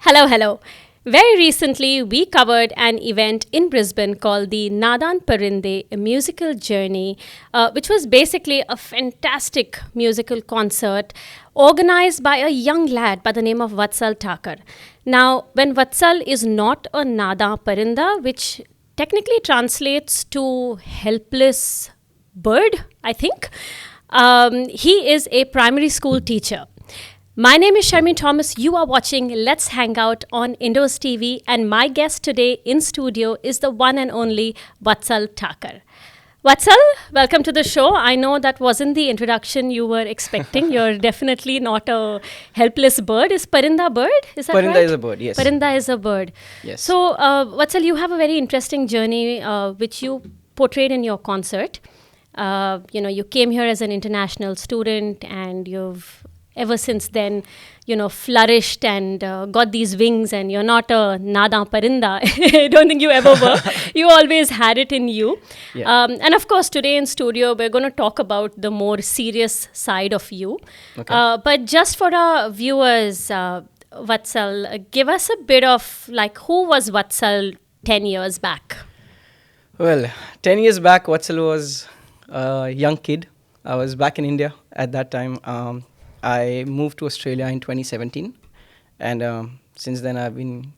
Hello, hello. Very recently, we covered an event in Brisbane called the Nadan Parinde, a musical journey, which was basically a fantastic musical concert organized by a young lad by the name of Vatsal Thakur. Now, when Vatsal is not a Nada Parinda, which technically translates to helpless bird, I think, he is a primary school teacher. My name is Sharmi Thomas. You are watching Let's Hang Out on Indus TV, and my guest today in studio is the one and only Vatsal Thakur. Vatsal, welcome to the show. I know that wasn't the introduction you were expecting. You're definitely not a helpless bird. Is Parinda bird? Is that Parinda right? is a bird, yes. Parinda is a bird. Yes. So, Vatsal, you have a very interesting journey which you portrayed in your concert. You came here as an international student, and you've ever since then, flourished and got these wings, and you're not a Nada Parinda. I don't think you ever were. You always had it in you. Yeah. And of course, today in studio, we're going to talk about the more serious side of you. Okay. But just for our viewers, Vatsal, give us a bit of who was Vatsal 10 years back? Well, 10 years back, Vatsal was a young kid. I was back in India at that time. I moved to Australia in 2017. And since then, I've been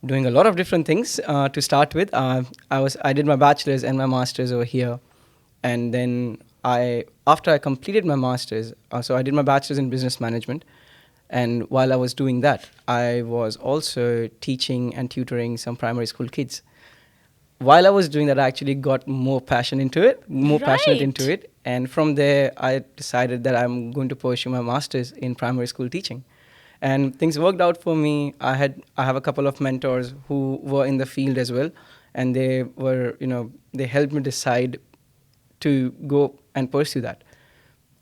doing a lot of different things. To start with, I did my bachelor's and my master's over here. And then after I completed my master's, so I did my bachelor's in business management. And while I was doing that, I was also teaching and tutoring some primary school kids. While I was doing that, I actually got more passionate into it. And from there, I decided that I'm going to pursue my master's in primary school teaching. And things worked out for me. I have a couple of mentors who were in the field as well. And they helped me decide to go and pursue that.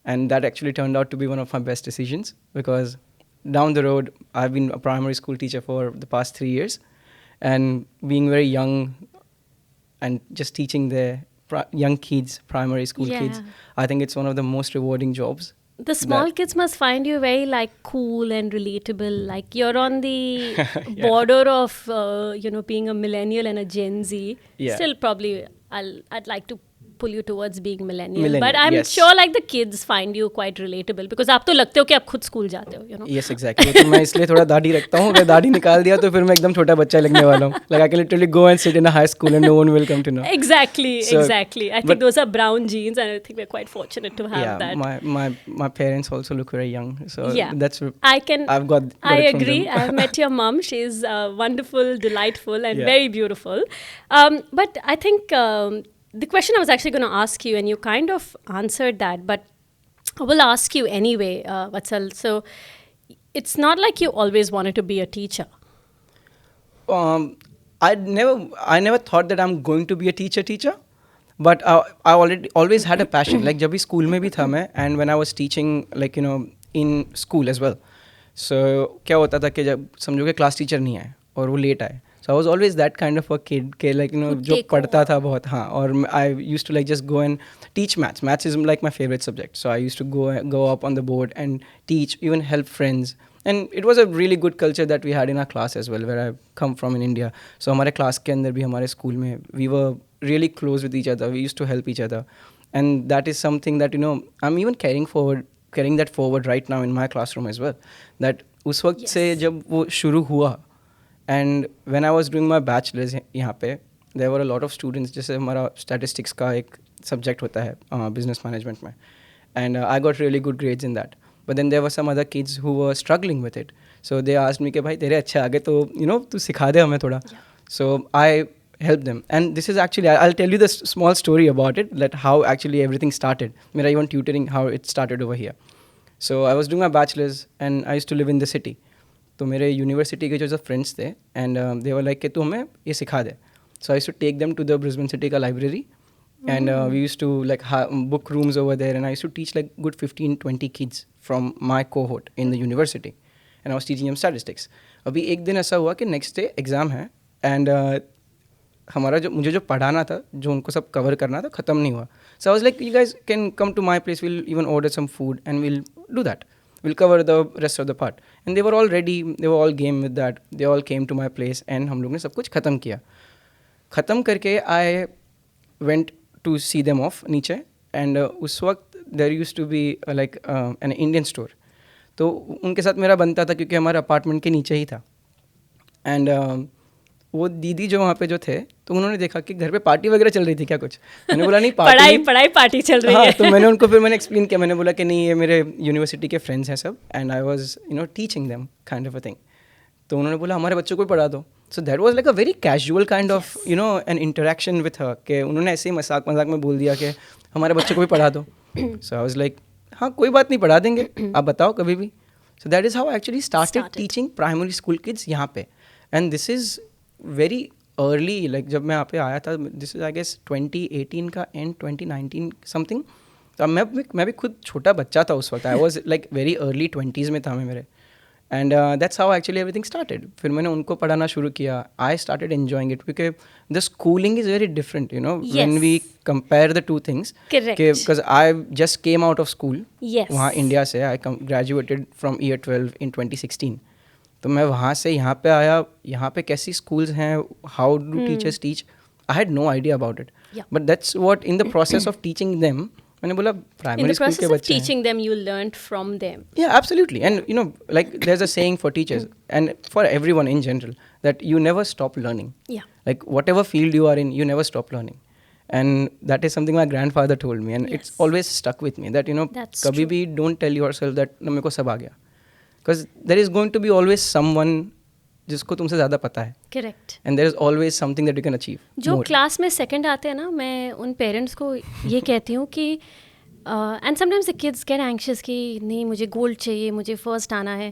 And that actually turned out to be one of my best decisions, because down the road, I've been a primary school teacher for the past 3 years. And being very young and just teaching the young kids, primary school kids, I think it's one of the most rewarding jobs. The small kids must find you very cool and relatable. Like you're on the border of being a millennial and a Gen Z. Yeah. Still, probably I'd like to pull you towards being millennial. Millennial, but I'm yes. sure the kids find you quite relatable, because आप तो लगते हो कि आप खुद school जाते हो. Yes, exactly. तो मैं इसलिए थोड़ा दाढ़ी रखता हूँ. अगर दाढ़ी निकाल दिया तो फिर मैं एकदम छोटा बच्चा लगने वाला हूँ. Like I can literally go and sit in a high school and no one will come to know. Exactly. I think but- those are brown genes, and I think we're quite fortunate to have that. My parents also look very young, so that's I've got I it from agree. them. I've met your mom. She's wonderful, delightful, and Yeah. very beautiful. But I think the question I was actually going to ask you, and you kind of answered that, but I will ask you anyway, Vatsal. So it's not like you always wanted to be a teacher. I never thought that I'm going to be a teacher, but I always had a passion. Like जब भी school में भी था मैं, and when I was teaching in school as well. So क्या होता था कि जब समझो कि class teacher नहीं आए और वो late आए. So I was always that kind of a kid के जो पढ़ता था बहुत, हाँ, और I used to just go and teach maths. Maths is like my favorite subject. So I used to go up on the board and teach, even help friends. And it was a really good culture that we had in our class as well, where I come from in India. So हमारे class के अंदर भी हमारे school में we were really close with each other. We used to help each other. And that is something that I'm even carrying that forward right now in my classroom as well. That उस वक्त से जब वो शुरू हुआ, and when I was doing my bachelor's यहाँ पे, there were a lot of students. जैसे हमारा statistics का एक subject होता है business management में, and I got really good grades in that. But then there were some other kids who were struggling with it. So they asked me कि भाई तेरे अच्छे आगे तो तू सिखा दे हमें थोड़ा. So I helped them. And this is actually, I'll tell you the small story about it, that how actually everything started. मेरा even tutoring, how it started over here. So I was doing my bachelor's and I used to live in the city. तो मेरे university के जो friends थे, and they were like कि तू हमें ये सिखा दे. So I used to take them to the Brisbane city का library, and we used to book rooms over there, and I used to teach good 15-20 kids from my cohort in the university, and I was teaching them statistics. अभी एक दिन ऐसा हुआ कि next day exam है, and हमारा मुझे जो पढ़ाना था, जो उनको सब कवर करना था, ख़त्म नहीं हुआ. So I was like, you guys can come to my place, we'll even order some food and we'll do that. we'll cover the rest of the part. And they were all ready, they were all game with that. They all came to my place and हम लोग ने सब कुछ ख़त्म किया. ख़त्म करके I went to see them off नीचे. And उस वक्त there used to be like an Indian store. तो उनके साथ मेरा बनता था क्योंकि हमारा अपार्टमेंट के नीचे ही था. एंड वो दीदी जो वहाँ पे जो थे, तो उन्होंने देखा कि घर पे पार्टी वगैरह चल रही थी क्या कुछ. मैंने बोला नहीं पढ़ाई पार्टी चल रही हाँ, है. तो मैंने एक्सप्लेन किया. मैंने बोला कि नहीं ये मेरे यूनिवर्सिटी के फ्रेंड्स हैं सब, and I was teaching them kind of a thing. तो उन्होंने बोला हमारे बच्चों को भी पढ़ा दो. So that was like a very casual kind of N interaction with her, कि उन्होंने ऐसे ही मजाक में बोल दिया कि हमारे बच्चों को भी पढ़ा दो. सो आई वाज लाइक हाँ कोई बात नहीं, पढ़ा देंगे, आप बताओ कभी भी. So that is how I actually started teaching primary school kids यहाँ पे. And this is very early, like जब मैं यहाँ पे आया था, दिस इज़ आई गेस 2018 का एंड 2019 समथिंग. तो मैं भी खुद छोटा बच्चा था उस वक्त. I was like very early 20s में था मैं मेरे. And that's how actually everything started. फिर मैंने उनको पढ़ाना शुरू किया. I started enjoying it because the schooling is very different when we compare the two things. Because I just came out of school वहाँ इंडिया से. I graduated from year 12 in 2016. तो मैं वहाँ से यहाँ पे आया. यहाँ पे कैसी स्कूल्स हैं, how do teachers teach, I had no idea about it. But that's what in the process of teaching them, मैंने बोला प्राइमरी स्कूल के बच्चे teaching them you learned from them. Yeah, absolutely. And like there's a saying for teachers and for everyone in general that you never stop learning. Yeah. Like whatever field you are in, you never stop learning. And that is something my grandfather told me, and Yes. it's always stuck with me that That's kabhi true. bhi don't tell yourself that na meko sab aa gaya, because there is going to be always someone जिसको तुमसे ज़्यादा पता है. Correct. And there is always something that you can achieve जो more. Class में second आते हैं ना, मैं उन पेरेंट्स को ये कहती हूँ कि and sometimes the kids get anxious कि नहीं मुझे गोल्ड चाहिए, मुझे फर्स्ट आना है.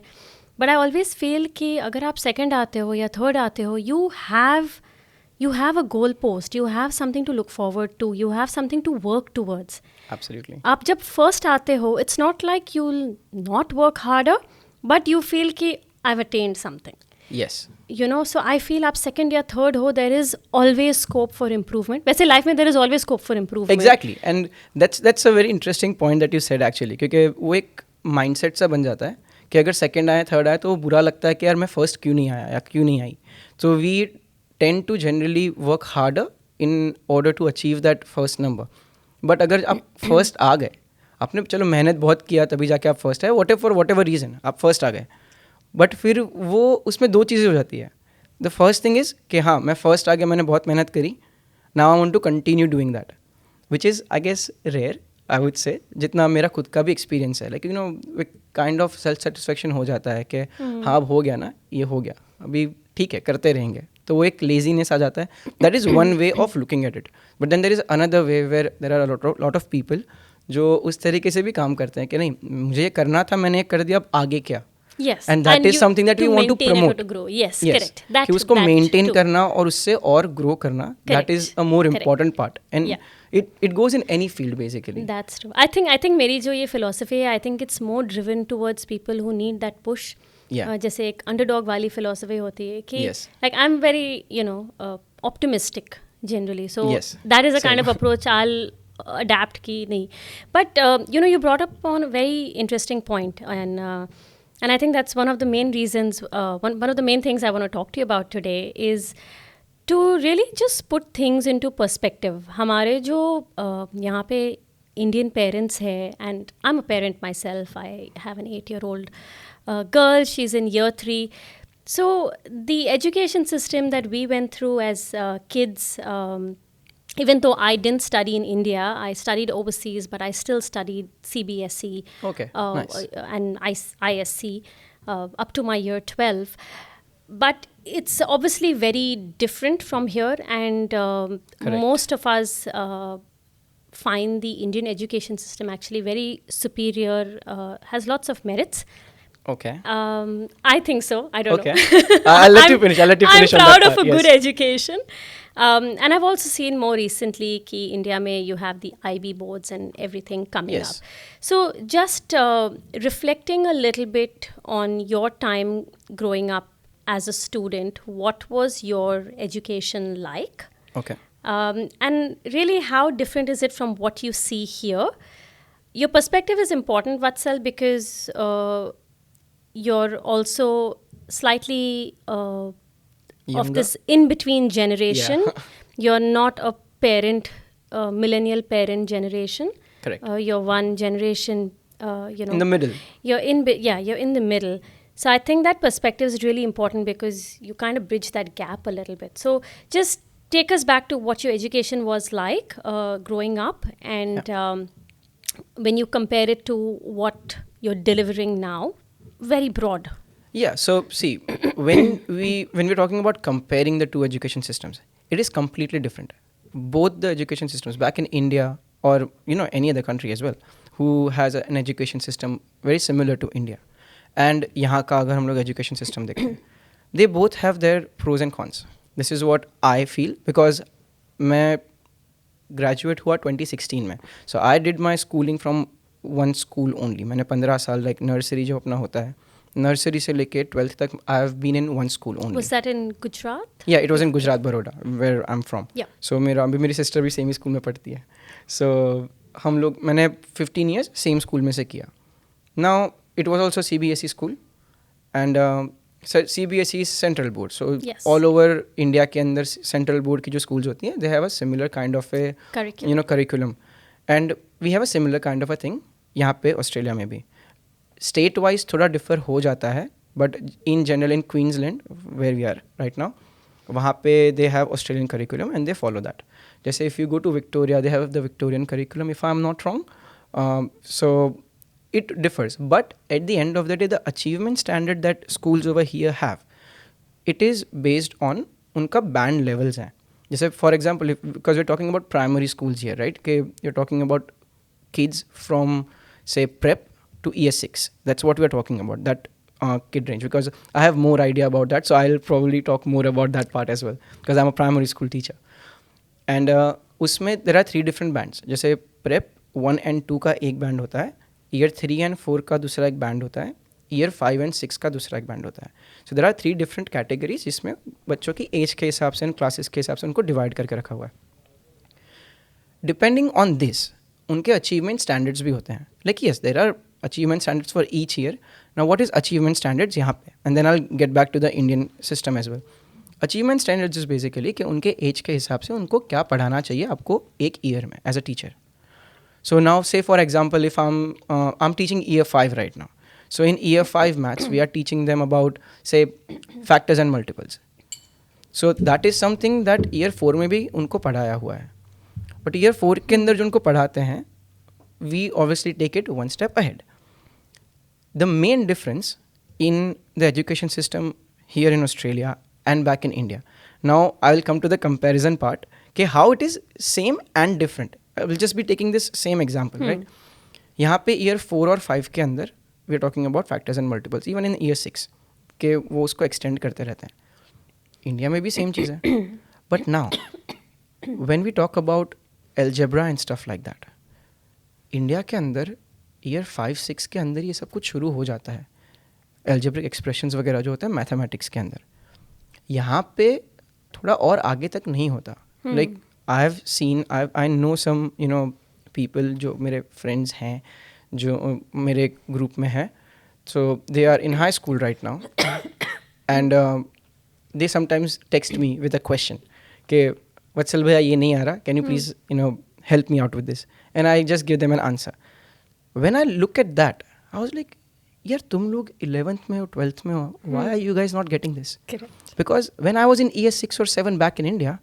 बट आई ऑलवेज फील कि अगर आप सेकंड आते हो या थर्ड आते हो, you have a goal post, you have something to look forward to, you have something to work towards. Absolutely. आप जब फर्स्ट आते हो, it's not like you'll not work harder, but you feel कि I've attained something. Yes. So I feel आप second या third हो, there is always scope for improvement. वैसे life में there is always scope for improvement. Exactly. And that's a very interesting point that you said actually, क्योंकि वो एक mindset सा बन जाता है कि अगर second आए third आए तो वो बुरा लगता है कि यार मैं first क्यों नहीं आया या क्यों नहीं आई. So we tend to generally work harder in order to achieve that first number. But अगर आप first आ गए, आपने चलो मेहनत बहुत किया तभी जाके आप first आए, whatever reason आप first आ गए, बट फिर वो उसमें दो चीज़ें हो जाती है. द फर्स्ट थिंग इज़ कि हाँ मैं फर्स्ट आ गया, मैंने बहुत मेहनत करी, now I want to continue doing that, which is I guess rare, I would say, जितना मेरा खुद का भी एक्सपीरियंस है. Like kind of self satisfaction हो जाता है कि हाँ अब हो गया ना, ये हो गया, अभी ठीक है करते रहेंगे. तो वो एक लेजीनेस आ जाता है. That is one way of looking at it. But then there is another way where there are lot of people जो उस तरीके से भी काम करते हैं कि नहीं मुझे ये करना था, मैंने ये कर दिया, अब आगे क्या. Yes. And that is something that we want to maintain promote. it or to grow. Yes, Yes. correct. That कि उसको that maintain too. करना और उससे और grow करना, that Correct. is a more Correct. important part. And Yeah. it goes in any field basically. That's true. I think मेरी जो ये philosophy है, I think it's more driven towards people who need that push. Yeah. जैसे एक underdog वाली philosophy होती है कि Yes. like I'm very optimistic generally. So Yes. that is the kind Same. of approach I'll adapt की नहीं. But you brought up on a very interesting point, and I think that's one of the main reasons, one of the main things I want to talk to you about today is to really just put things into perspective. हमारे जो यहाँ पे Indian parents है, and I'm a parent myself, I have an 8-year-old girl, she's in year 3. So the education system that we went through as kids, even though I didn't study in India, I studied overseas, but I still studied CBSE Okay, nice. and ISC up to my year 12. But it's obviously very different from here, and most of us find the Indian education system actually very superior, has lots of merits. Okay. I think so. I don't Okay. know. I'll let you finish. I'll let you finish I'm on proud that of part, a good yes. education. And I've also seen more recently कि India में you have the IB boards and everything coming Yes. up. So just reflecting a little bit on your time growing up as a student, what was your education like? Okay. And really how different is it from what you see here? your perspective is important, Vatsal, because you're also slightly of Younger? this in-between generation. Yeah. You're not a parent, millennial parent generation. Correct. You're one generation, In the middle. you're in the middle. So I think that perspective is really important because you kind of bridge that gap a little bit. So just take us back to what your education was like growing up, and when you compare it to what you're delivering now, very broad. Yeah, so see, when we're talking about comparing the two education systems, it is completely different. Both the education systems back in India or any other country as well, who has an education system very similar to India, and यहाँ का अगर हम लोग education system देखते हैं, they both have their pros and cons. This is what I feel because मैं graduate हुआ 2016 में, so I did my schooling from one school only. मैंने 15 साल like nursery जो अपना होता है, nursery से लेके 12th तक I have been in one school only. Was that in Gujarat? Yeah, it was in Gujarat, Baroda, where I'm from. Yeah. So मेरी sister भी same ही school में पढ़ती है. So मैंने 15 years same school में से किया. Now it was also CBSE school, and so CBSE is central board. So Yes. all over India के अंदर central board की जो schools होती हैं, they have a similar kind of a Curriculum. curriculum, and we have a similar kind of a thing यहाँ पे Australia में भी. स्टेट वाइज थोड़ा डिफर हो जाता है, but in general in Queensland where we are right now, वहाँ पे they have Australian curriculum and they follow that. जैसे if you go to Victoria, they have the Victorian curriculum if I am not wrong. So it differs, but at the end of the day the achievement standard that schools over here have, it is based on उनका band levels हैं. जैसे for example, because we're talking about primary schools here, right, कि you're talking about kids from say prep to year 6, that's what we're talking about, that kid range, because I have more idea about that, so I'll probably talk more about that part as well because I'm a primary school teacher. And उसमें there are 3 different bands. जैसे prep 1 and 2 का एक band होता है, year 3 and 4 का दूसरा एक band होता है, ईयर 5 एंड 6 का दूसरा एक बैंड होता है. So there are 3 different categories जिसमें बच्चों की एज के हिसाब से एंड क्लासेस के हिसाब से उनको डिवाइड करके रखा हुआ है. डिपेंडिंग ऑन दिस उनके अचीवमेंट स्टैंडर्ड्स भी होते हैं. Like yes, there are achievement standards for each year. Now what is achievement standards यहाँ पे, and then I will get back to the Indian system as well. Achievement standards is basically कि उनके as के हिसाब से उनको क्या पढ़ाना चाहिए आपको एक ईयर में as a teacher. So now say for example if I'm teaching year 5 right now. So in year 5 maths we are teaching them about say factors and multiples. So that is something that year 4 में भी उनको पढ़ाया हुआ है. But year 4 के अंदर जो उनको पढ़ाते हैं, we obviously take it one step ahead. The main difference in the education system here in Australia and back in India. Now I will come to the comparison part, कि how it is same and different. I will just be taking this same example, right? यहाँ पे year 4 और 5 के अंदर we are talking about factors and multiples, even in year 6 के वो उसको extend करते रहते हैं. इंडिया में भी same चीज़ है. But now when we talk about algebra and stuff like that, India के अंदर year 5-6 के अंदर ये सब कुछ शुरू हो जाता है. algebraic expressions वगैरह जो होता है मैथमेटिक्स के अंदर, यहाँ पे थोड़ा और आगे तक नहीं होता. Like I have seen, I know some people जो मेरे friends हैं जो मेरे group में हैं, so they are in high school right now and they sometimes text me with a question कि वत्सल भैया ये नहीं आ रहा, can you please help me out with this, and I just give them an answer. When I look at that I was like, यार तुम लोग 11th में हो 12th में हो, why are you guys not getting this? Correct. Because when I was in year 6 or 7 back in India,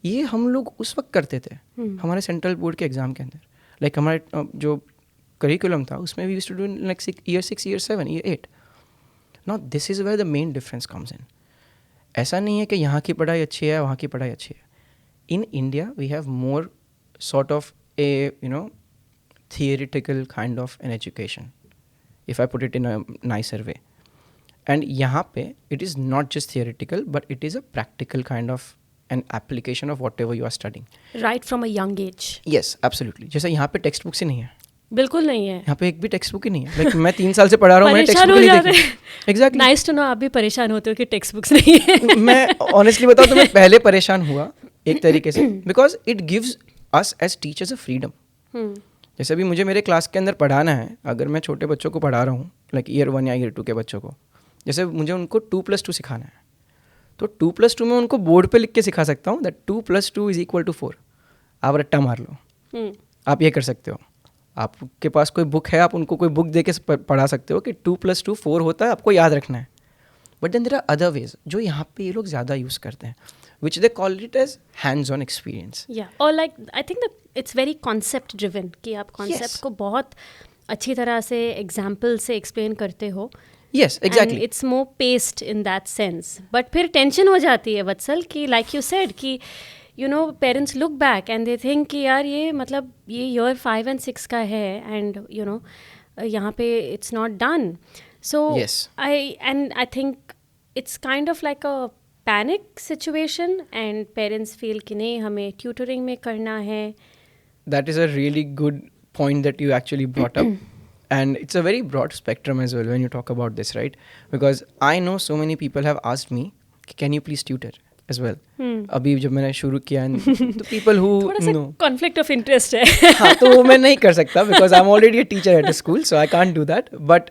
ये हम लोग उस वक्त करते थे हमारे सेंट्रल बोर्ड के एग्ज़ाम के अंदर. लाइक हमारे जो करिकुलम था उसमें we used to do like year 6, year 7, year 8. Now this is where the main difference comes in. ऐसा नहीं है कि यहाँ की पढ़ाई अच्छी है वहाँ की पढ़ाई अच्छी है. In India we have more sort of a theoretical kind of an education, if I put it in a nicer way. And यहाँ पे it is not just theoretical but it is a practical kind of an application of whatever you are studying. Right from a young age. Yes, absolutely. जैसे यहाँ पे text book से नहीं है. बिल्कुल नहीं है. यहाँ पे एक भी टेक्स्ट बुक ही नहीं है. Like मैं 3 साल से पढ़ा रहा हूँ, मैंने टेक्स्ट बुक नहीं देखी. Exactly. Nice to know आप भी परेशान होते हो कि टेक्स्ट बुक्स नहीं है. मैं honestly बताऊँ तो मैं पहले परेशान हुआ एक तरीके से, because it gives us as teachers a freedom. जैसे अभी मुझे मेरे क्लास के अंदर पढ़ाना है, अगर मैं छोटे बच्चों को पढ़ा रहा हूँ लाइक ईयर 1 या ईयर 2 के बच्चों को, जैसे मुझे उनको 2+2 सिखाना है, तो 2+2 में उनको बोर्ड पे लिख के सिखा सकता हूँ दैट 2+2 इज इक्वल टू 4. आप रट्टा मार लो, आप ये कर सकते हो. आपके पास कोई बुक है, आप उनको कोई बुक दे के पढ़ा सकते हो कि 2+2 4 होता है, आपको याद रखना है. But then there are other ways जो यहाँ पे ये लोग ज़्यादा यूज़ करते हैं, which they call it as hands-on experience. Yeah, or like I think that it's very concept driven कि आप concept Yes. को बहुत अच्छी तरह से example से explain करते हो. Yes, exactly. And it's more paced in that sense. But फिर tension हो जाती है वत्सल कि like you said कि you know parents look back and they think कि यार ये मतलब ये year 5 and 6 का है and you know यहाँ पे it's not done. So Yes. I think it's kind of like a panic situation and parents feel कि नहीं हमें tutoring में करना है. That is a really good point that you actually brought up. And it's a very broad spectrum as well when you talk about this, right? Because I know so many people have asked me, can you please tutor as well? अभी जब मैंने शुरू किया, the people who थोड़ा सा know. conflict of interest है. हाँ, तो वो मैं नहीं कर सकता because I'm already a teacher at a school, so I can't do that. But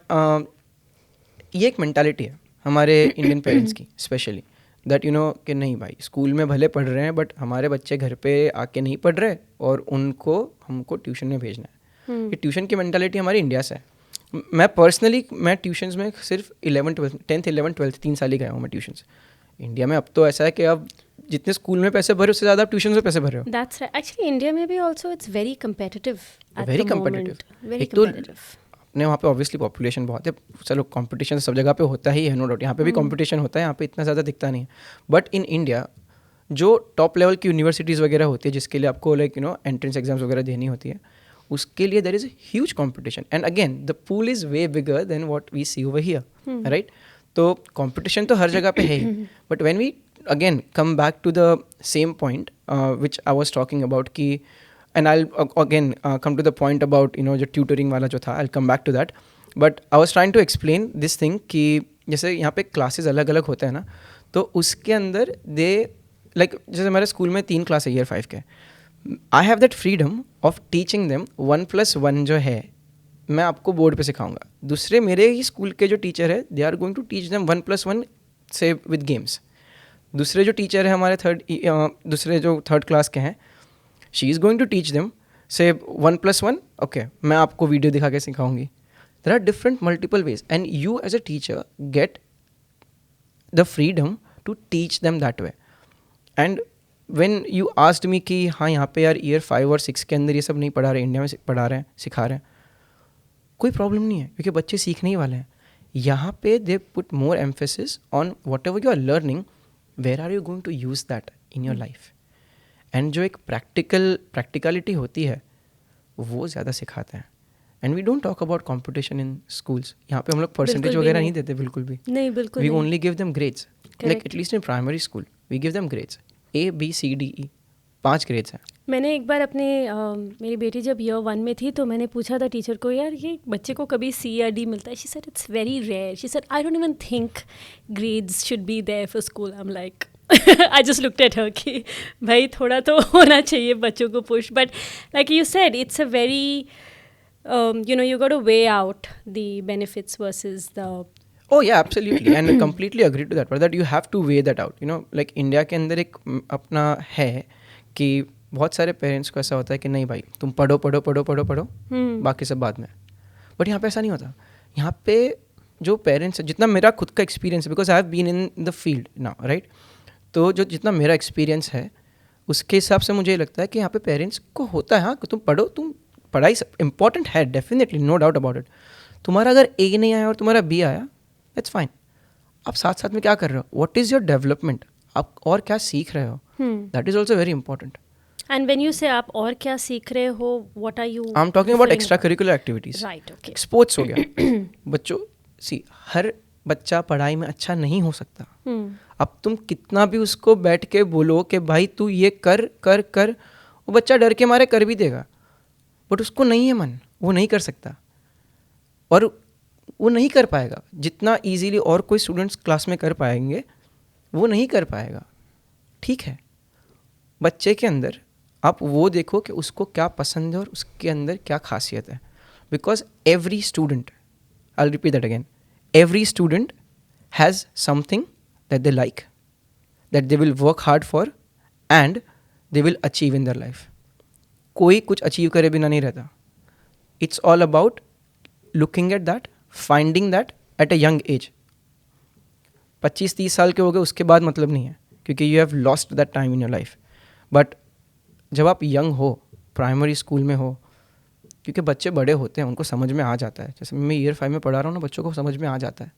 ये एक mentality है हमारे इंडियन पेरेंट्स की स्पेशली, दैट यू नो कि नहीं भाई स्कूल में भले पढ़ रहे हैं बट हमारे बच्चे घर पे आके नहीं पढ़ रहे और उनको हमको ट्यूशन में भेजना है. ये ट्यूशन की मेंटालिटी हमारी इंडिया से है. मैं पर्सनली मैं ट्यूशन्स में सिर्फ 11th 12th 10th 11th 12th 3 साल ही गया हूँ मैं ट्यूशन्स. इंडिया में अब तो ऐसा है कि अब जितने स्कूल में पैसे भरे उससे ज़्यादा आप ट्यूशन में पैसे भर रहे हो. That's right. Actually, India में भी also it's very competitive at Very the competitive. moment. Very एक तो competitive. अपने वहाँ पे ऑब्वियसली पॉपुलेशन बहुत है, चलो कंपटीशन सब जगह पे होता ही है, नो डाउट. यहाँ पे भी कंपटीशन होता है, यहाँ पे इतना ज़्यादा दिखता नहीं है. बट इन इंडिया जो टॉप लेवल की यूनिवर्सिटीज़ वगैरह होती है जिसके लिए आपको like you know entrance exams वगैरह देनी होती है, उसके लिए there is huge competition. And again the pool is way bigger than what we see over here, right? तो कॉम्पिटिशन तो हर जगह पे है ही. But when we again come back to the same point which I was talking about कि, and I'll again come to the point about you know जो tutoring वाला जो था, I'll come back to that. But I was trying to explain this thing कि जैसे यहाँ पे classes अलग अलग होते हैं ना, तो उसके अंदर दे लाइक जैसे हमारे स्कूल में 3 क्लास है ईयर 5 के, I have that freedom of teaching them 1+1 जो है मैं आपको बोर्ड पे सिखाऊंगा. दूसरे मेरे ही स्कूल के जो टीचर है they are going to teach them 1+1 से विद गेम्स. दूसरे जो टीचर है हमारे दूसरे जो थर्ड क्लास के हैं, she is going to teach them say 1+1, okay मैं आपको वीडियो दिखा के सिखाऊंगी. There are different multiple ways and you as a teacher get the freedom to teach them that way. And when you asked me कि हाँ यहाँ पे यार year 5 और 6 के अंदर ये सब नहीं पढ़ा रहे, इंडिया में पढ़ा रहे हैं सिखा रहे हैं, कोई प्रॉब्लम नहीं है क्योंकि बच्चे सीखने ही वाले हैं. यहाँ पे they put more emphasis on whatever you are learning, where are you going to use that in your life. And जो एक प्रैक्टिकलिटी होती है वो ज़्यादा सिखाते हैं. And we don't talk about competition in schools. यहाँ पे हम लोग परसेंटेज वगैरह नहीं देते बिल्कुल भी. नहीं बिल्कुल वी नहीं. Only give them grades, like atleast in primary school we give them grades ABCDE 5 grades हैं. मैंने एक बार अपने मेरी बेटी जब ईयर 1 में थी तो मैंने पूछा था टीचर को, यार ये बच्चे को कभी C या D मिलता है? She said it's very rare. She said I don't even think grades should be there for school. I am like I just looked at her कि भाई थोड़ा तो होना चाहिए बच्चों को push. But like you said, it's a very you know you got to weigh out the benefits versus the. Oh yeah, absolutely. And I completely agree to that part, that you have to weigh that out. You know, like India के अंदर एक अपना है कि बहुत सारे parents को ऐसा होता है कि नहीं भाई तुम पढ़ो पढ़ो पढ़ो पढ़ो पढ़ो बाकी सब बाद में. बट यहाँ पे ऐसा नहीं होता. यहाँ पे जो पेरेंट्स है, जितना मेरा खुद का experience, because I have been in the field now, right? तो जो जितना मेरा एक्सपीरियंस है उसके हिसाब से मुझे लगता है कि यहाँ पे पेरेंट्स को होता है हाँ कि तुम पढ़ो, तुम पढ़ाई इंपॉर्टेंट है definitely, no doubt about it. तुम्हारा अगर A नहीं आया और तुम्हारा B आया, दैट्स फाइन. आप साथ साथ में क्या कर रहे हो, व्हाट इज़ योर डेवलपमेंट, आप और क्या सीख रहे हो, that is also very important. And when you say आप और क्या सीख रहे हो, what are you? I am talking about extra curricular activities. Right, okay. Sports हो गया. बच्चों हर बच्चा पढ़ाई में अच्छा नहीं हो सकता. अब तुम कितना भी उसको बैठ के बोलो कि भाई तू ये कर कर कर, वो बच्चा डर के मारे कर भी देगा. बट उसको नहीं है मन, वो नहीं कर सकता और वो नहीं कर पाएगा. जितना इजीली और कोई स्टूडेंट्स क्लास में कर पाएंगे वो नहीं कर पाएगा. ठीक है, बच्चे के अंदर आप वो देखो कि उसको क्या पसंद है और उसके अंदर क्या खासियत है. Because every student, I will repeat that again, every student has something that they like, that they will work hard for and they will achieve in their life. कोई कुछ अचीव करे बिना नहीं रहता. It's all about looking at that, finding that at a young age. 25-30 साल के हो गए उसके बाद मतलब नहीं है, क्योंकि you have lost that time in your life. But जब आप यंग हो, प्राइमरी स्कूल में हो, क्योंकि बच्चे बड़े होते हैं, उनको समझ में आ जाता है. जैसे मैं ईयर 5 में पढ़ा रहा हूँ ना, बच्चों को समझ में आ जाता है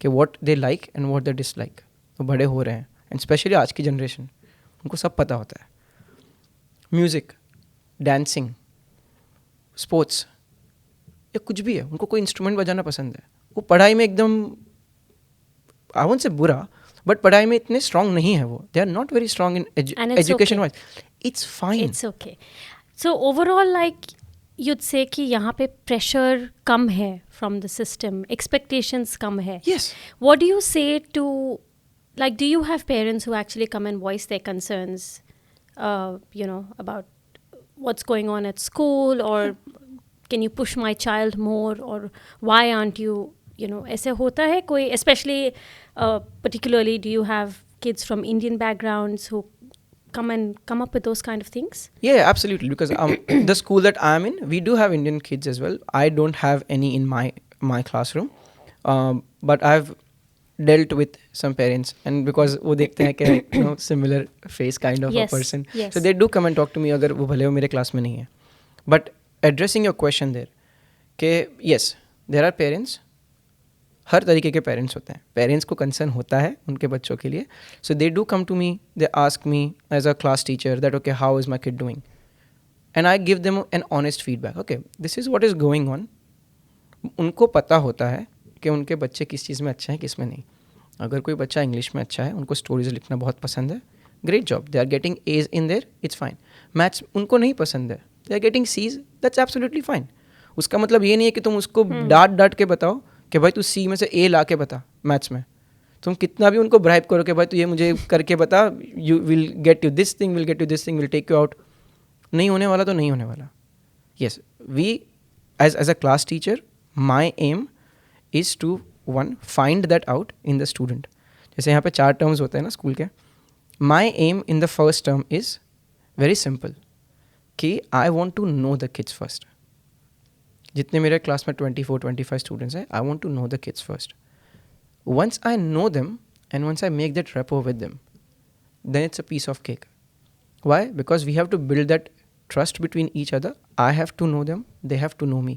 कि what they like and what they dislike. तो बड़े हो रहे हैं, एंड स्पेशली आज की जनरेशन, उनको सब पता होता है. म्यूज़िक, डांसिंग, स्पोर्ट्स या कुछ भी है, उनको कोई इंस्ट्रूमेंट बजाना पसंद है. वो पढ़ाई में एकदम, आई वोंट से बुरा, बट पढ़ाई में इतने स्ट्रांग नहीं है वो. They are not very strong in education wise. It's fine. It's okay. So overall like you'd say कि यहाँ पे प्रेशर कम है from the system, expectations कम है. Yes. What do you say to, like, do you have parents who actually come and voice their concerns, about what's going on at school, or can you push my child more, or why aren't you, ऐसे होता है कोई, especially particularly do you have kids from Indian backgrounds who come up with those kind of things? Yeah, absolutely. Because the school that I'm in, we do have Indian kids as well. I don't have any in my classroom, but I've dealt with some parents, and because वो देखते हैं कि similar face kind of Yes, a person, yes. so they do come and talk to me अगर वो भले वो मेरे class में नहीं है. But addressing your question there, कि yes, there are parents. हर तरीके के पेरेंट्स होते हैं. पेरेंट्स को कंसर्न होता है उनके बच्चों के लिए. So they do come to me, they ask me as a class teacher that okay how is my kid doing, and I give them an honest feedback. Okay, this is what is going on. उनको पता होता है कि उनके बच्चे किस चीज़ में अच्छे हैं, किस में नहीं. अगर कोई बच्चा इंग्लिश में अच्छा है, उनको स्टोरीज लिखना बहुत पसंद है, great job, they are getting As in there, it's fine. Maths उनको नहीं पसंद है, they are getting Cs, that's absolutely fine. उसका मतलब ये नहीं है कि तुम उसको डांट के बताओ कि भाई तू सी में से ए ला के बता मैथ्स में. तुम कितना भी उनको ब्राइब करो कि भाई तू ये मुझे करके बता, you will get you this thing, will get you this thing, will take you out. नहीं होने वाला तो नहीं होने वाला. Yes, we as a class teacher, my aim is to one find that out in the student. जैसे यहाँ पे 4 टर्म्स होते हैं ना स्कूल के. My aim in the first term is very simple, कि I want to know the kids first. जितने मेरे क्लास में 24-25 स्टूडेंट्स हैं, I want to know the kids first. Once I know them and once I make that rapport with them, then it's a piece of cake. Why? Because we have to build that trust between each other. I have to know them, they have to know me.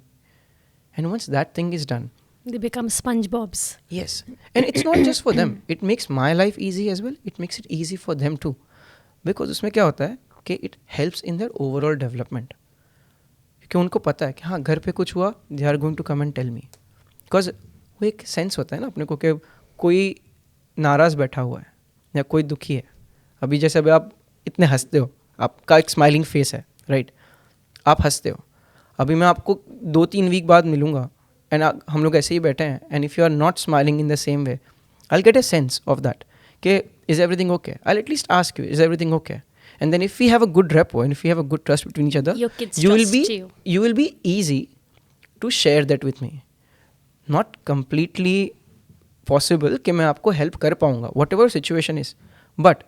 And once that thing is done, they become SpongeBobs. Yes. And it's not just for them. It makes my life easy as well. It makes it easy for them too. Because उसमें क्या होता है कि it helps in their overall development. क्योंकि उनको पता है कि हाँ घर पे कुछ हुआ, they are going to come and tell me. Because वो एक सेंस होता है ना अपने को कि कोई नाराज़ बैठा हुआ है या कोई दुखी है. अभी जैसे अभी आप इतने हंसते हो, आपका एक स्माइलिंग फेस है, राइट? आप हंसते हो. अभी मैं आपको 2-3 वीक बाद मिलूँगा एंड हम लोग ऐसे ही बैठे हैं, and if you are not smiling in the same way, I will get a sense of that कि is everything okay. I will at least ask you, is everything okay? And then if we have a good rapport and if we have a good trust between each other, your kids you will be easy to share that with me. Not completely possible कि मैं आपको help कर पाऊँगा, whatever situation is, but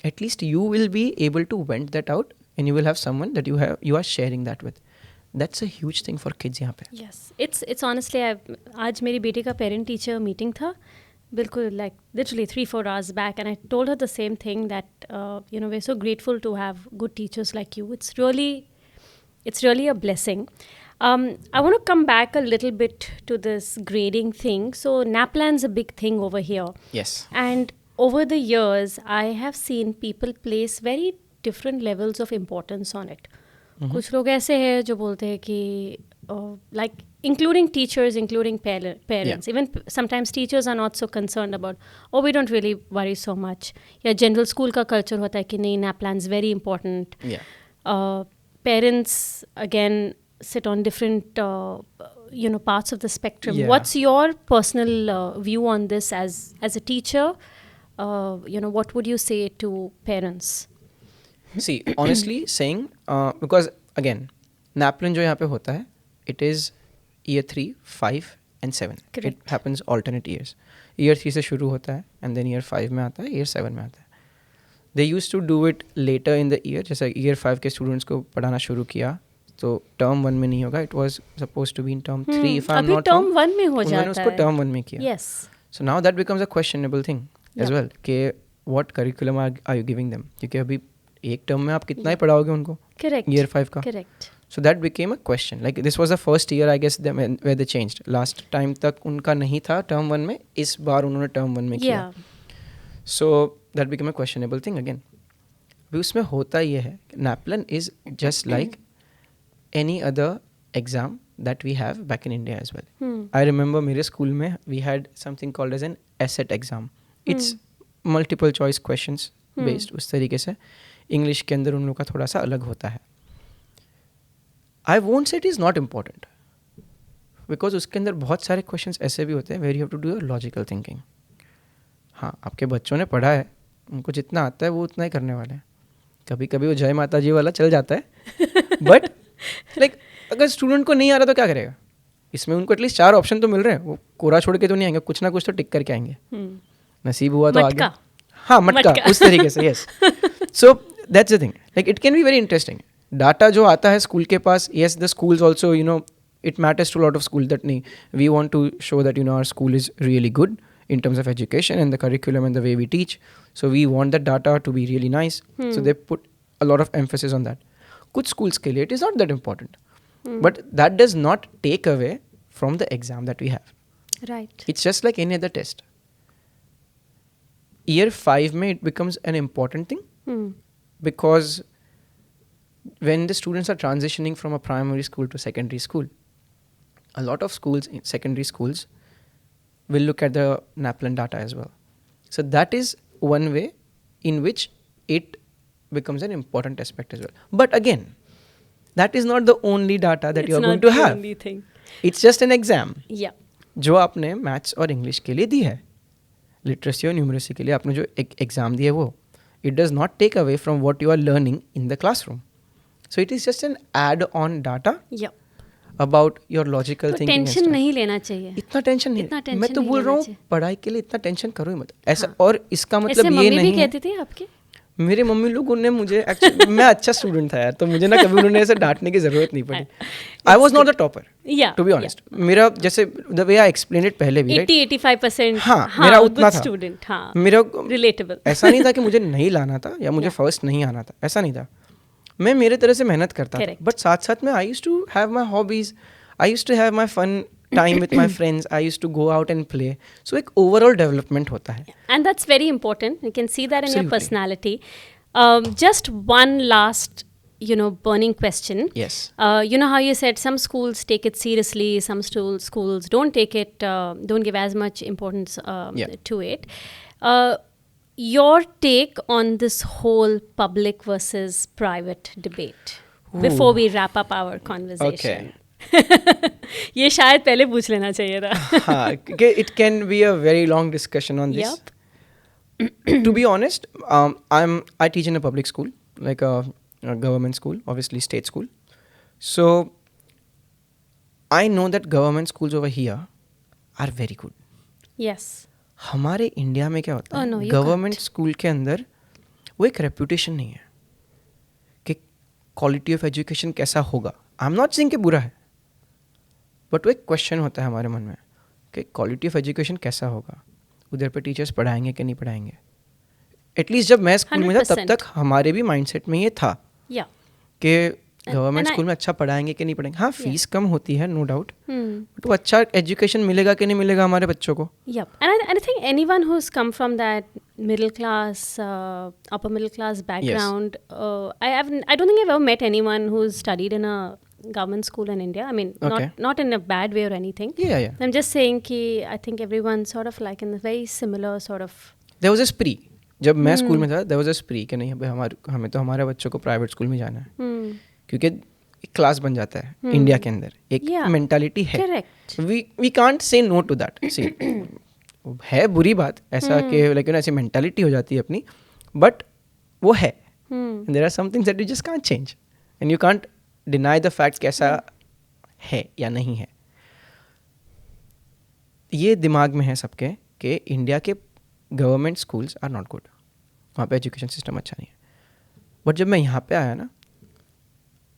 at least you will be able to vent that out and you will have someone that you are sharing that with. That's a huge thing for kids यहाँ पे. Yes, it's honestly, आज मेरी बेटी का parent teacher meeting था, बिल्कुल, like literally 3-4 hours back, and I told her the same thing that we're so grateful to have good teachers like you. It's really a blessing. I want to come back a little bit to this grading thing. So NAPLAN's a big thing over here. Yes. And over the years, I have seen people place very different levels of importance on it. कुछ लोग ऐसे हैं जो बोलते हैं कि like including teachers, including parents, even sometimes teachers are not so concerned about, oh, we don't really worry so much. या general school का culture होता है कि नहीं, NAPLAN's very important. Parents again sit on different parts of the spectrum. What's your personal view on this as a teacher? What would you say to parents? See, honestly saying, because again, NAPLAN जो यहाँ पे होता है, it is year 3, 5 and 7. Correct. It happens alternate years. Year 3 से शुरू होता है and then year 5 में आता है, year 7 में आता है. They used to do it later in the year. जैसे year 5 के students को पढ़ाना शुरू किया, तो term 1 में नहीं होगा. It was supposed to be in term 3 if I'm अभी not term wrong. 1 में हो उन्होंने जाता उसको है. term 1 में किया. Yes. So now that becomes a questionable thing as Yep. well. कि what curriculum are you giving them? क्योंकि अभी एक term में आप कितना ही पढ़ाओगे उनको? Correct. Year 5 का. Correct. So that became a question. Like this was the first year I guess where they changed. Last time तक उनका नहीं था term 1 में, इस बार उन्होंने term 1 में किया. Yeah. So that became a questionable thing again. अभी उसमें होता ये है, NAPLAN is just like any other exam that we have back in India as well. I remember मेरे school में we had something called as an ESSET exam. It's multiple choice questions based उस तरीके से. English के अंदर उन लोग का थोड़ा सा अलग होता है. I won't say it is not important because उसके अंदर बहुत सारे questions ऐसे भी होते हैं where you have to do a logical thinking. हाँ, आपके बच्चों ने पढ़ा है, उनको जितना आता है वो उतना ही करने वाले हैं. कभी कभी वो जय माता जी वाला चल जाता है, बट लाइक अगर स्टूडेंट को नहीं आ रहा तो क्या करेगा? इसमें उनको एटलीस्ट 4 ऑप्शन तो मिल रहे हैं, वो कोरा छोड़ के तो नहीं आएंगे, कुछ ना कुछ तो टिक करके आएंगे. नसीब हुआ तो आगे. हाँ, मटका उस तरीके से. Yes. So that's the thing. Like it can be very interesting. Data जो आता है स्कूल के पास, yes the schools also you know it matters to lot of school that नहीं, we want to show that you know our school is really good in terms of education and the curriculum and the way we teach. So we want that data to be really nice. So they put a lot of emphasis on that. Kuch schools ke liye it is not that important. But that does not take away from the exam that we have. Right. It's just like any other test. Year 5 mein it becomes an important thing because when the students are transitioning from a primary school to secondary school, a lot of schools, secondary schools, will look at the NAPLAN data as well. So that is one way in which it becomes an important aspect as well. But again, that is not the only data that you are going to have. It's not the only thing. It's just an exam. Yeah. जो आपने maths और English के लिए दी है, literacy और numeracy के लिए आपने जो एग्जाम दी है वो, it does not take away from what you are learning in the classroom. So it is just an add-on data. Yeah. about your logical तो thinking. टेंशन नहीं लेना चाहिए. इतना टेंशन नहीं. इतना tension मैं तो नहीं बोल रहा लेना हूँ चाहिए. पढ़ाई के लिए इतना टेंशन करो ही मत. ऐसा. हाँ. और इसका मतलब ऐसे ये मम्मी नहीं भी है. कहती थी आपके? मेरे मम्मी लोगों ने मुझे मैं अच्छा स्टूडेंट था यार, तो मुझे ना कभी उन्होंने ऐसे डांटने की जरूरत नहीं पड़ी. I was not the topper to be honest. मेरा जैसे the way I explain it पहले भी 80-85%. हाँ, मेरा उतना था. स्टूडेंट. हाँ, मेरा रिलेटेबल. ऐसा नहीं था कि मुझे नहीं लाना था या मुझे फर्स्ट नहीं आना था, ऐसा नहीं था. मैं मेरे तरह से मेहनत करता था, बट साथ साथ में I used to have my hobbies, I used to have my fun time with my friends. I used to go out and play. So एक overall development होता है. And that's very important. You can see that in your Absolutely. personality. Just one last, burning question. Yes. You know how you said some schools take it seriously, some schools don't take it, don't give as much importance to it. Your take on this whole public versus private debate before we wrap up our conversation. Okay. ये शायद पहले पूछ लेना चाहिए था. हाँ, क्योंकि it can be a very long discussion on this. Yep. To be honest, I teach in a public school, like a government school, obviously state school. So I know that government schools over here are very good. Yes. हमारे India में क्या होता Oh, है, no, you government can't. School के अंदर वो एक reputation नहीं है कि क्वालिटी ऑफ एजुकेशन कैसा होगा. आई एम नॉट सेइंग कि बुरा है, बट वो एक क्वेश्चन होता है हमारे मन में कि क्वालिटी ऑफ एजुकेशन कैसा होगा, उधर पे टीचर्स पढ़ाएंगे कि नहीं पढ़ाएंगे. एटलीस्ट जब मैं स्कूल में था तब 100%. तक हमारे भी माइंडसेट में ये था Yeah. कि गवर्नमेंट and स्कूल में अच्छा पढ़ाएंगे कि नहीं पढ़ाएंगे. हाँ, फीस कम होती है, नो डाउट, Hmm. बट वो अच्छा एजुकेशन मिलेगा कि नहीं मिलेगा हमारे बच्चों को. Yep. And I think anyone who's come from that middle class, upper middle class background, I don't think I've ever met anyone who's studied in a government school in India. I mean, Okay. not in a bad way or anything. Yeah. I'm just saying कि I think everyone's sort of like in a very similar sort of. There was a spree. जब मैं school में था, there was a spree कि नहीं हमें तो हमारे बच्चों को प्राइवेट स्कूल में जाना है, क्योंकि एक क्लास बन जाता है इंडिया के अंदर, एक Yeah. मेंटालिटी है. Correct. We can't say no to that. सी है बुरी बात ऐसा कि लेकिन ऐसी मेंटालिटी हो जाती है अपनी, बट वो है. And there are some things that you just can't change. And you can't deny the fact कि ऐसा है या नहीं है. ये दिमाग में है सबके कि इंडिया के government schools are not good. वहाँ पे एजुकेशन सिस्टम अच्छा नहीं है. बट जब मैं यहाँ पे आया ना,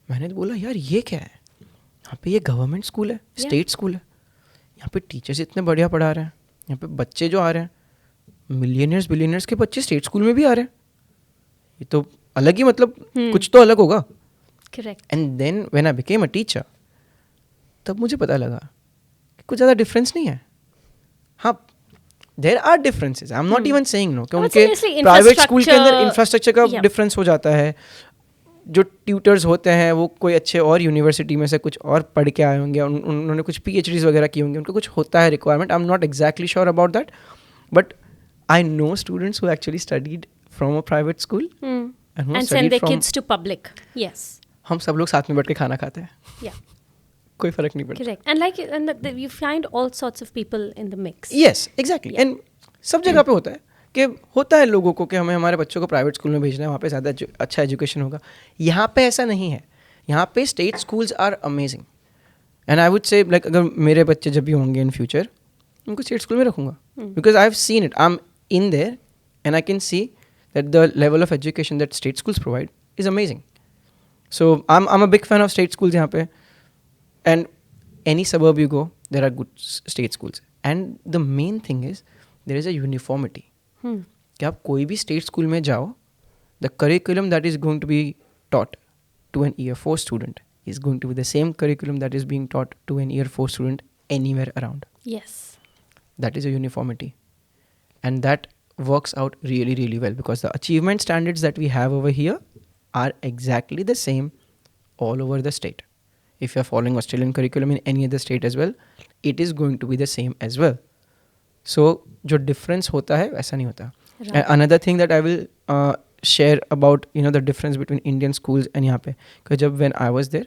मैंने तो बोला यार ये क्या है. यहाँ पे ये गवर्नमेंट स्कूल है, स्टेट स्कूल है. यहाँ पे टीचर्स इतने बढ़िया पढ़ा रहे हैं. यहाँ पे बच्चे जो आ रहे हैं, मिलियनर्स बिलियनर्स के बच्चे स्टेट स्कूल में भी आ रहे हैं. ये तो अलग ही, मतलब कुछ तो अलग होगा. Correct. And then when I became a teacher, तब मुझे पता लगा कि कुछ ज़्यादा डिफरेंस नहीं है. हाँ, there are differences. I am not even saying no कि उनके प्राइवेट स्कूल के अंदर इंफ्रास्ट्रक्चर का डिफरेंस हो जाता है. जो ट्यूटर्स होते हैं वो कोई अच्छे और यूनिवर्सिटी में से कुछ और पढ़ के आए होंगे, उन्होंने कुछ PhDs वगैरह की होंगी, उनको कुछ होता है requirement. I am not exactly sure about that, but I know students who actually studied from a private school And send their kids to public. Yes. हम सब लोग साथ में बैठ के खाना खाते हैं. Yeah. कोई फर्क नहीं पड़ता. Correct. And you find all sorts of people in the mix. Yes, exactly. And सब जगह पे होता है कि होता है लोगों को कि हमें हमारे बच्चों को प्राइवेट स्कूल में भेजना है, वहाँ पे ज़्यादा अच्छा एजुकेशन होगा. यहाँ पे ऐसा नहीं है. यहाँ पे state schools are amazing. And I would say like अगर मेरे बच्चे जब भी होंगे इन फ्यूचर, उनको स्टेट स्कूल में रखूँगा. Because I have seen it. I am in there and I can see that the level of education that state schools provide is amazing. So I'm a big fan of state schools यहाँ पे. And any suburb you go, there are good state schools. And the main thing is there is a uniformity. कि आप कोई भी state school में जाओ, the curriculum that is going to be taught to an year 4 student is going to be the same curriculum that is being taught to an year 4 student anywhere around. Yes. That is a uniformity. And that works out really, really well because the achievement standards that we have over here are exactly the same all over the state. If you're following Australian curriculum in any other state as well, it is going to be the same as well. So, जो difference होता है वैसा नहीं होता. Right. Another thing that I will share about the difference between Indian schools and यहाँ पे, because जब when I was there,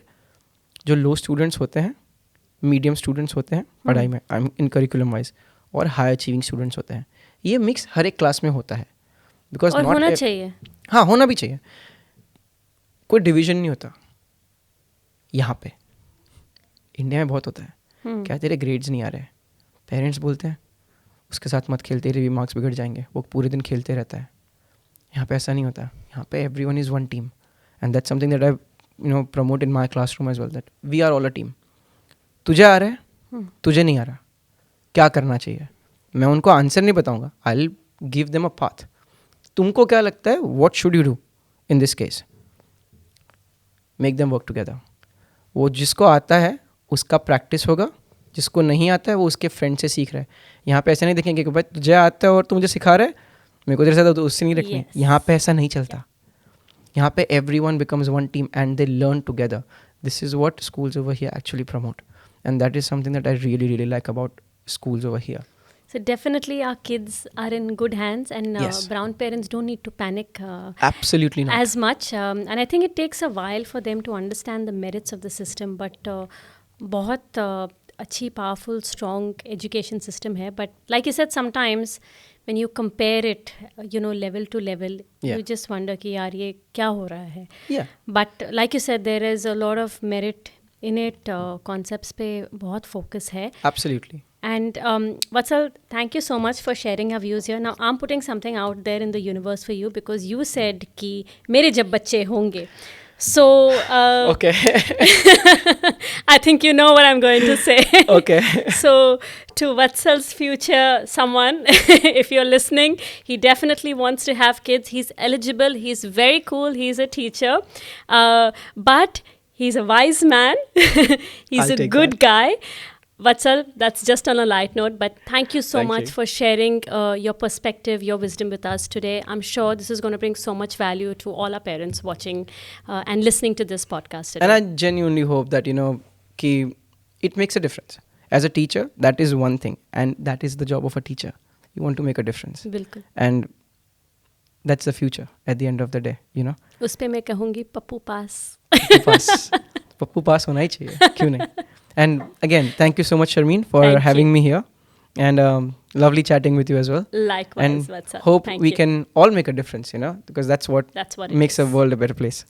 जो low students होते हैं, medium students होते हैं पढ़ाई में, I'm in curriculum wise, और high achieving students होते हैं. ये मिक्स हर एक क्लास में होता है. बिकॉज और होना चाहिए. हाँ, होना भी चाहिए. कोई डिवीजन नहीं होता यहाँ पे. इंडिया में बहुत होता है. क्या तेरे ग्रेड्स नहीं आ रहे, पेरेंट्स बोलते हैं उसके साथ मत खेल, तेरे भी मार्क्स बिगड़ जाएंगे. वो पूरे दिन खेलते रहता है. यहाँ पे ऐसा नहीं होता. यहाँ पे everyone is one team. And that's something that I promote in my classroom as well, that we are all a team. तुझे आ रहा है, तुझे नहीं आ रहा, क्या करना चाहिए. मैं उनको आंसर नहीं बताऊंगा. I will give them a path. तुमको क्या लगता है, what should you do in this case. Make them work together. वो जिसको आता है उसका प्रैक्टिस होगा, जिसको नहीं आता है वो उसके फ्रेंड से सीख रहा है. यहाँ पे ऐसा नहीं देखेंगे कि भाई तुझे आता है और तू मुझे सिखा रहा है, मेरे को तेरे साथ तो उससे नहीं रखनी. यहाँ पे ऐसा नहीं चलता. यहाँ पे everyone becomes one team and they learn together. This is what schools over here actually promote. And that is something that I really, really like about schools over here. So definitely our kids are in good hands, and Yes. brown parents don't need to panic Absolutely not. as much. And I think it takes a while for them to understand the merits of the system. But बहुत अच्छी, powerful, strong education system है. But like you said, sometimes when you compare it, level to level, Yeah. you just wonder कि यार ये क्या हो रहा है. Yeah. But like you said, there is a lot of merit in it. Concepts पे बहुत focus है. Absolutely. And Vatsal, thank you so much for sharing your views here. Now, I'm putting something out there in the universe for you because you said कि मेरे जब बच्चे होंगे. So, Okay. I think you know what I'm going to say. Okay. So, to Vatsal's future someone, if you're listening, he definitely wants to have kids. He's eligible. He's very cool. He's a teacher. But he's a wise man. He's I'll a take good that. guy. Vatsal, that's just on a light note, but thank you so Thank much you. for sharing your perspective, your wisdom with us today. I'm sure this is going to bring so much value to all our parents watching and listening to this podcast today. And I genuinely hope that, ki it makes a difference. As a teacher, that is one thing. And that is the job of a teacher. You want to make a difference. बिल्कुल. And that's the future at the end of the day, उस पे मैं कहूँगी पप्पू पास. पप्पू पास होना ही चाहिए, क्यों नहीं. And again, thank you so much, Sharmeen, for Thank having me here. And lovely chatting with you as well. Likewise, And Vatsal. hope Thank we you. can all make a difference, because that's what That's what it makes the is. world a better place.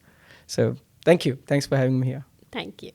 So thank you. Thanks for having me here. Thank you.